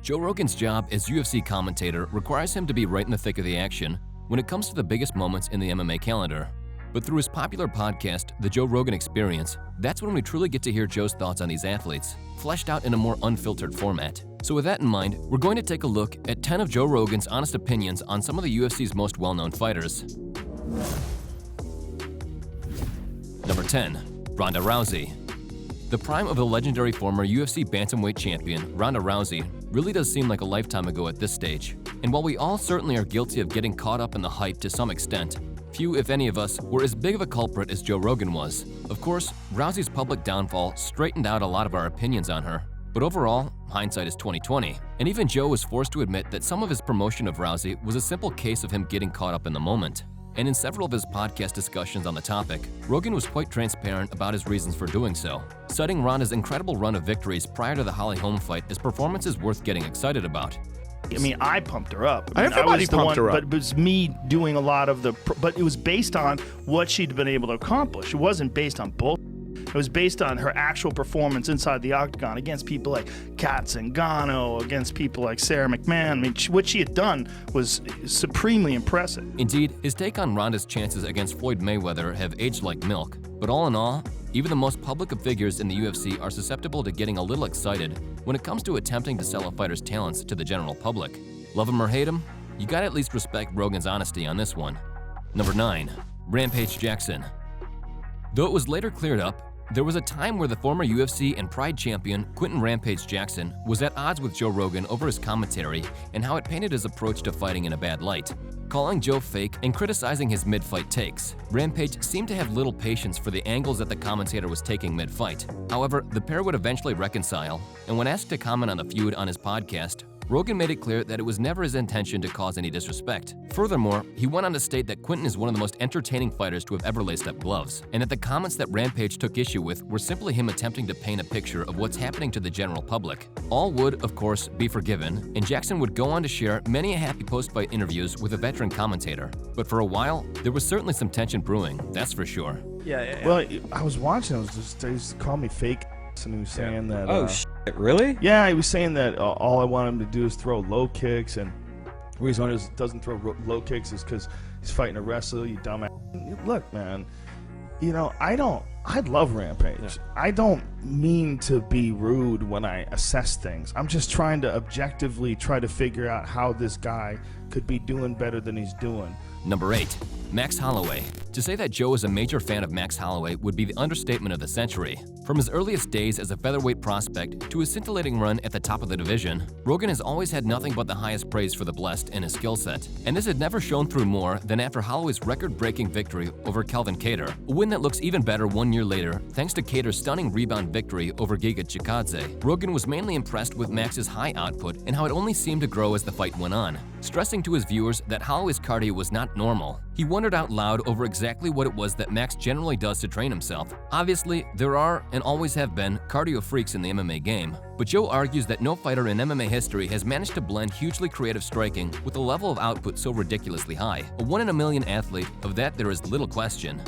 Joe Rogan's job as UFC commentator requires him to be right in the thick of the action when it comes to the biggest moments in the MMA calendar. But through his popular podcast, The Joe Rogan Experience, that's when we truly get to hear Joe's thoughts on these athletes, fleshed out in a more unfiltered format. So with that in mind, we're going to take a look at 10 of Joe Rogan's honest opinions on some of the UFC's most well-known fighters. Number 10. Ronda Rousey. The prime of the legendary former UFC bantamweight champion, Ronda Rousey, really does seem like a lifetime ago at this stage. And while we all certainly are guilty of getting caught up in the hype to some extent, few, if any of us, were as big of a culprit as Joe Rogan was. Of course, Rousey's public downfall straightened out a lot of our opinions on her. But overall, hindsight is 20/20, and even Joe was forced to admit that some of his promotion of Rousey was a simple case of him getting caught up in the moment. And in several of his podcast discussions on the topic, Rogan was quite transparent about his reasons for doing so, citing Ronda's incredible run of victories prior to the Holly Holm fight as performances worth getting excited about. I mean, I pumped her up. Everybody pumped her up. But it was me doing a lot of but it was based on what she'd been able to accomplish. It wasn't based on bull. It was based on her actual performance inside the octagon against people like Kat Zingano, against people like Sarah McMahon. I mean, what she had done was supremely impressive. Indeed, his take on Ronda's chances against Floyd Mayweather have aged like milk. But all in all, even the most public of figures in the UFC are susceptible to getting a little excited when it comes to attempting to sell a fighter's talents to the general public. Love him or hate him, you gotta at least respect Rogan's honesty on this one. Number 9. Rampage Jackson. Though it was later cleared up, there was a time where the former UFC and Pride champion Quentin Rampage Jackson was at odds with Joe Rogan over his commentary and how it painted his approach to fighting in a bad light. Calling Joe fake and criticizing his mid-fight takes, Rampage seemed to have little patience for the angles that the commentator was taking mid-fight. However, the pair would eventually reconcile, and when asked to comment on the feud on his podcast, Rogan made it clear that it was never his intention to cause any disrespect. Furthermore, he went on to state that Quentin is one of the most entertaining fighters to have ever laced up gloves, and that the comments that Rampage took issue with were simply him attempting to paint a picture of what's happening to the general public. All would, of course, be forgiven, and Jackson would go on to share many happy post-fight interviews with a veteran commentator. But for a while, there was certainly some tension brewing, that's for sure. Yeah. Well, I was watching. They used to call me fake, and he was saying that. Oh shit! Really? Yeah, he was saying that all I want him to do is throw low kicks, and the reason why he doesn't throw low kicks is because he's fighting a wrestler. You dumbass. Look, man. I love Rampage. Yeah. I don't mean to be rude when I assess things. I'm just trying to objectively try to figure out how this guy could be doing better than he's doing. Number 8. Max Holloway. To say that Joe is a major fan of Max Holloway would be the understatement of the century. From his earliest days as a featherweight prospect to his scintillating run at the top of the division, Rogan has always had nothing but the highest praise for the blessed and his skill set. And this had never shown through more than after Holloway's record-breaking victory over Kelvin Kattar, a win that looks even better 1 year later thanks to Kattar's stunning rebound victory over Giga Chikadze. Rogan was mainly impressed with Max's high output and how it only seemed to grow as the fight went on, stressing to his viewers that Holloway's cardio was not normal. He wondered out loud over exactly what it was that Max generally does to train himself. Obviously, there are, and always have been, cardio freaks in the MMA game, but Joe argues that no fighter in MMA history has managed to blend hugely creative striking with a level of output so ridiculously high. A 1 in a million athlete, of that there is little question.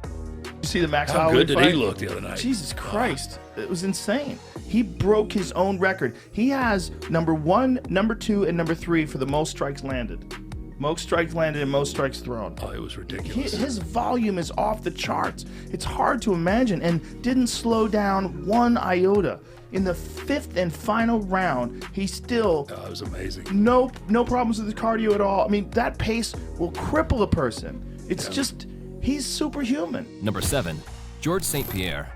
You see the Max How Holloway good did fight? he look the other night? Jesus Christ. It was insane. He broke his own record. He has number 1, number 2, and number 3 for the most strikes landed. Most strikes landed and most strikes thrown. Oh, it was ridiculous. His volume is off the charts. It's hard to imagine, and didn't slow down 1 iota. In the 5th and final round, he still Oh, it was amazing. no problems with his cardio at all. I mean, that pace will cripple a person. It's just, he's superhuman. Number 7. George St. Pierre.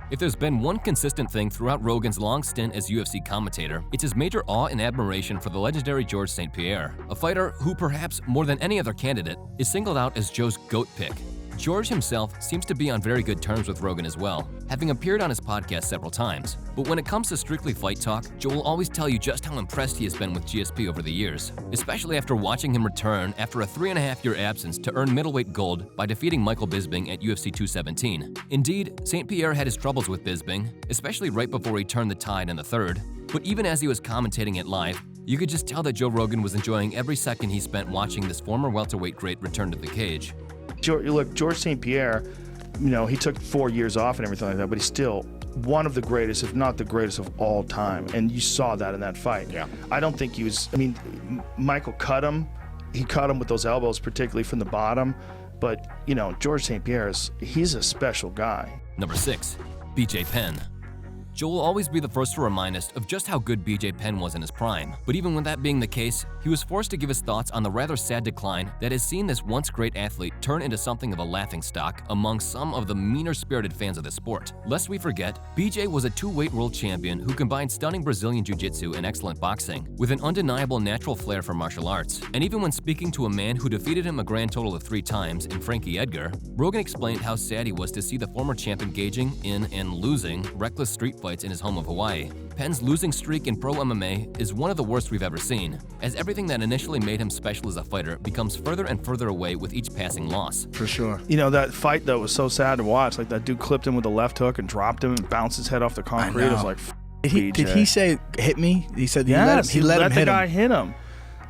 If there's been one consistent thing throughout Rogan's long stint as UFC commentator, it's his major awe and admiration for the legendary George St. Pierre, a fighter who, perhaps more than any other candidate, is singled out as Joe's GOAT pick. George himself seems to be on very good terms with Rogan as well, having appeared on his podcast several times. But when it comes to strictly fight talk, Joe will always tell you just how impressed he has been with GSP over the years, especially after watching him return after a 3.5-year absence to earn middleweight gold by defeating Michael Bisping at UFC 217. Indeed, St. Pierre had his troubles with Bisping, especially right before he turned the tide in the third, but even as he was commentating it live, you could just tell that Joe Rogan was enjoying every second he spent watching this former welterweight great return to the cage. George St. Pierre, he took 4 years off and everything like that, but he's still one of the greatest, if not the greatest of all time, and you saw that in that fight. Yeah. I don't think he was. I mean, Michael cut him. He cut him with those elbows, particularly from the bottom. But you know, George St. Pierre's, he's a special guy. Number 6. BJ Penn. Joe will always be the first to remind us of just how good BJ Penn was in his prime. But even with that being the case, he was forced to give his thoughts on the rather sad decline that has seen this once great athlete turn into something of a laughingstock among some of the meaner-spirited fans of the sport. Lest we forget, BJ was a 2-weight world champion who combined stunning Brazilian jiu-jitsu and excellent boxing with an undeniable natural flair for martial arts. And even when speaking to a man who defeated him a grand total of 3 times in Frankie Edgar, Rogan explained how sad he was to see the former champ engaging in and losing reckless street fights in his home of Hawaii. Penn's losing streak in pro MMA is one of the worst we've ever seen, as everything that initially made him special as a fighter becomes further and further away with each passing loss. For sure. You know, that fight, though, was so sad to watch. Like, that dude clipped him with a left hook and dropped him and bounced his head off the concrete. It was like, Did he say, hit me? He said yes, he let him the hit guy him. hit him.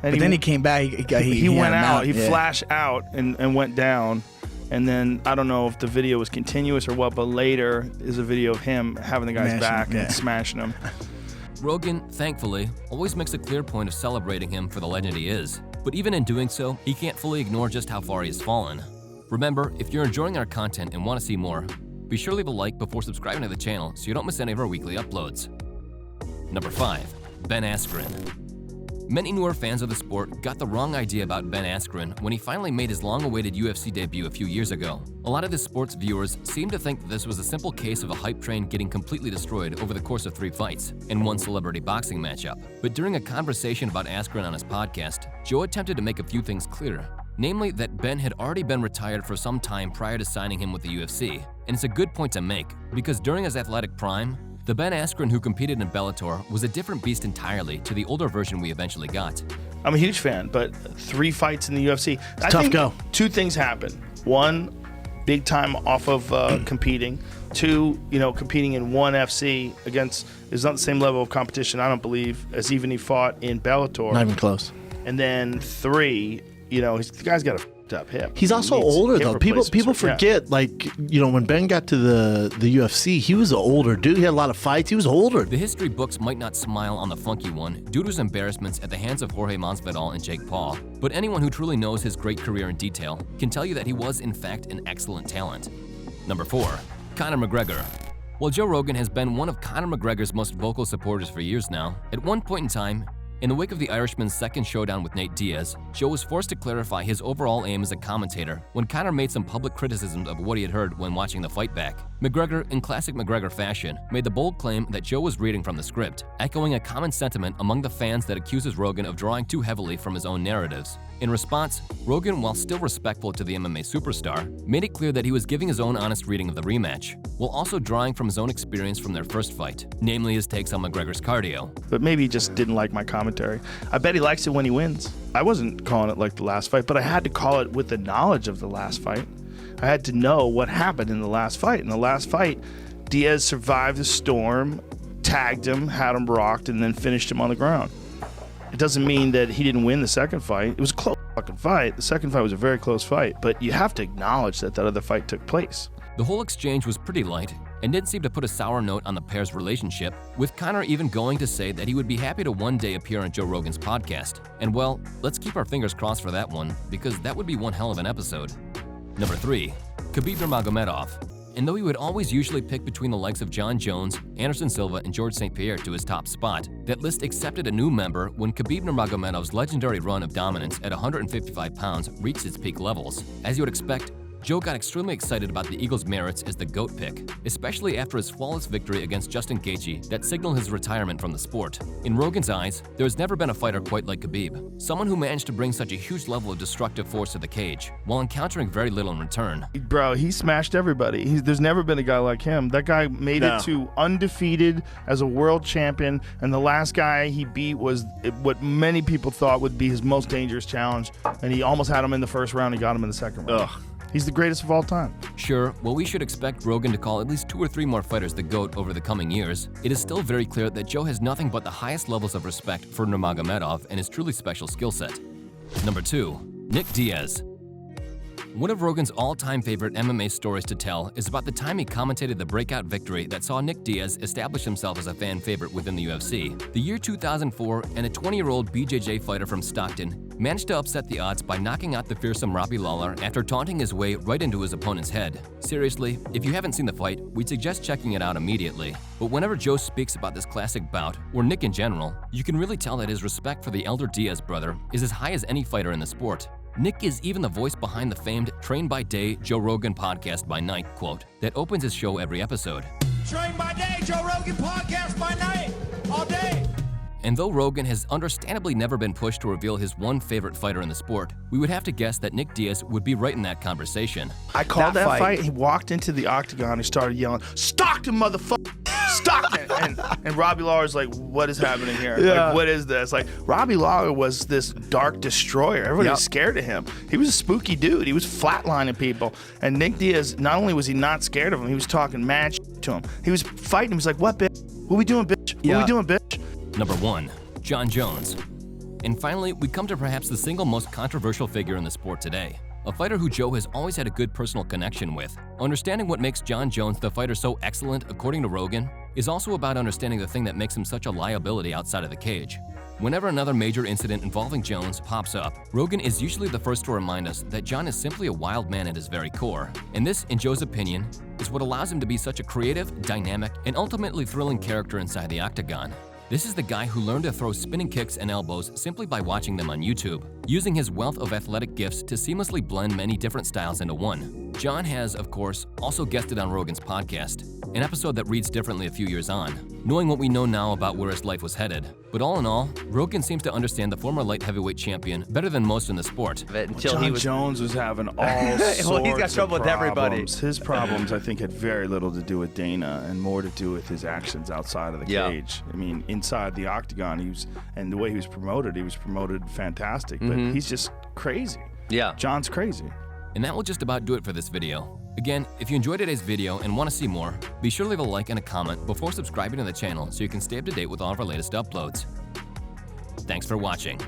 And But then he came back. He went out. He yeah. flashed out and went down. And then, I don't know if the video was continuous or what, but later is a video of him having the guy's back and smashing him. Rogan, thankfully, always makes a clear point of celebrating him for the legend he is. But even in doing so, he can't fully ignore just how far he has fallen. Remember, if you're enjoying our content and want to see more, be sure to leave a like before subscribing to the channel so you don't miss any of our weekly uploads. Number 5. Ben Askren. Many newer fans of the sport got the wrong idea about Ben Askren when he finally made his long-awaited UFC debut a few years ago. A lot of the sport's viewers seem to think that this was a simple case of a hype train getting completely destroyed over the course of 3 fights and 1 celebrity boxing matchup. But during a conversation about Askren on his podcast, Joe attempted to make a few things clear. Namely, that Ben had already been retired for some time prior to signing him with the UFC. And it's a good point to make, because during his athletic prime, the Ben Askren who competed in Bellator was a different beast entirely to the older version we eventually got. I'm a huge fan, but 3 fights in the UFC. I tough think go. 2 things happened. 1, big time off of competing. 2, you know, competing in 1 FC against is not the same level of competition, I don't believe, as even he fought in Bellator. Not even close. And then 3, you know, the guy's got a f***ed up hip. He's also older though. People forget, like, you know, when Ben got to the UFC, he was an older dude. He had a lot of fights. He was older. The history books might not smile on the funky one due to his embarrassments at the hands of Jorge Masvidal and Jake Paul, but anyone who truly knows his great career in detail can tell you that he was in fact an excellent talent. Number 4. Conor McGregor. While Joe Rogan has been one of Conor McGregor's most vocal supporters for years now, at one point in time, in the wake of the Irishman's second showdown with Nate Diaz, Joe was forced to clarify his overall aim as a commentator when Conor made some public criticisms of what he had heard when watching the fight back. McGregor, in classic McGregor fashion, made the bold claim that Joe was reading from the script, echoing a common sentiment among the fans that accuses Rogan of drawing too heavily from his own narratives. In response, Rogan, while still respectful to the MMA superstar, made it clear that he was giving his own honest reading of the rematch, while also drawing from his own experience from their first fight, namely his takes on McGregor's cardio. But maybe he just didn't like my commentary. I bet he likes it when he wins. I wasn't calling it like the last fight, but I had to call it with the knowledge of the last fight. I had to know what happened in the last fight. In the last fight, Diaz survived the storm, tagged him, had him rocked, and then finished him on the ground. It doesn't mean that he didn't win the second fight. It was a close fucking fight. The second fight was a very close fight, but you have to acknowledge that that other fight took place. The whole exchange was pretty light and didn't seem to put a sour note on the pair's relationship, with Conor even going to say that he would be happy to one day appear on Joe Rogan's podcast. And well, let's keep our fingers crossed for that one, because that would be one hell of an episode. Number 3. Khabib Nurmagomedov. And though he would always usually pick between the likes of John Jones, Anderson Silva, and George St. Pierre to his top spot, that list accepted a new member when Khabib Nurmagomedov's legendary run of dominance at 155 pounds reached its peak levels. As you would expect, Joe got extremely excited about the Eagles' merits as the GOAT pick, especially after his flawless victory against Justin Gaethje that signaled his retirement from the sport. In Rogan's eyes, there has never been a fighter quite like Khabib, someone who managed to bring such a huge level of destructive force to the cage, while encountering very little in return. Bro, he smashed everybody. There's never been a guy like him. That guy made it to undefeated as a world champion, and the last guy he beat was what many people thought would be his most dangerous challenge, and he almost had him in the first round. He got him in the second round. Ugh. He's the greatest of all time. Sure, while we should expect Rogan to call at least 2 or 3 more fighters the GOAT over the coming years, it is still very clear that Joe has nothing but the highest levels of respect for Nurmagomedov and his truly special skill set. Number 2. Nick Diaz. One of Rogan's all-time favorite MMA stories to tell is about the time he commentated the breakout victory that saw Nick Diaz establish himself as a fan favorite within the UFC. The year 2004, and a 20-year-old BJJ fighter from Stockton managed to upset the odds by knocking out the fearsome Robbie Lawler after taunting his way right into his opponent's head. Seriously, if you haven't seen the fight, we'd suggest checking it out immediately. But whenever Joe speaks about this classic bout, or Nick in general, you can really tell that his respect for the elder Diaz brother is as high as any fighter in the sport. Nick is even the voice behind the famed Train by Day, Joe Rogan Podcast by Night quote that opens his show every episode. Train by day, Joe Rogan Podcast by night, all day. And though Rogan has understandably never been pushed to reveal his one favorite fighter in the sport, we would have to guess that Nick Diaz would be right in that conversation. I called that fight. He walked into the octagon and started yelling, "Stockton, motherfucker! Stockton!" and Robbie Lawler's like, "What is happening here? Yeah. Like, what is this?" Like, Robbie Lawler was this dark destroyer. Everybody was scared of him. He was a spooky dude. He was flatlining people. And Nick Diaz, not only was he not scared of him, he was talking mad shit to him. He was fighting him. He was like, "What, bitch? What we doing, bitch? What we doing, bitch?" Number 1. John Jones. And finally, we come to perhaps the single most controversial figure in the sport today. A fighter who Joe has always had a good personal connection with. Understanding what makes John Jones the fighter so excellent, according to Rogan, is also about understanding the thing that makes him such a liability outside of the cage. Whenever another major incident involving Jones pops up, Rogan is usually the first to remind us that John is simply a wild man at his very core. And this, in Joe's opinion, is what allows him to be such a creative, dynamic, and ultimately thrilling character inside the octagon. This is the guy who learned to throw spinning kicks and elbows simply by watching them on YouTube, using his wealth of athletic gifts to seamlessly blend many different styles into one. John has, of course, also guested on Rogan's podcast, an episode that reads differently a few years on, knowing what we know now about where his life was headed. But all in all, Rogan seems to understand the former light heavyweight champion better than most in the sport. John Jones was having all sorts he's got trouble of with everybody. problems. His problems, I think, had very little to do with Dana and more to do with his actions outside of the cage. I mean, inside the octagon, and the way he was promoted fantastic, but he's just crazy. Yeah. John's crazy. And that will just about do it for this video. Again, if you enjoyed today's video and want to see more, be sure to leave a like and a comment before subscribing to the channel so you can stay up to date with all of our latest uploads. Thanks for watching.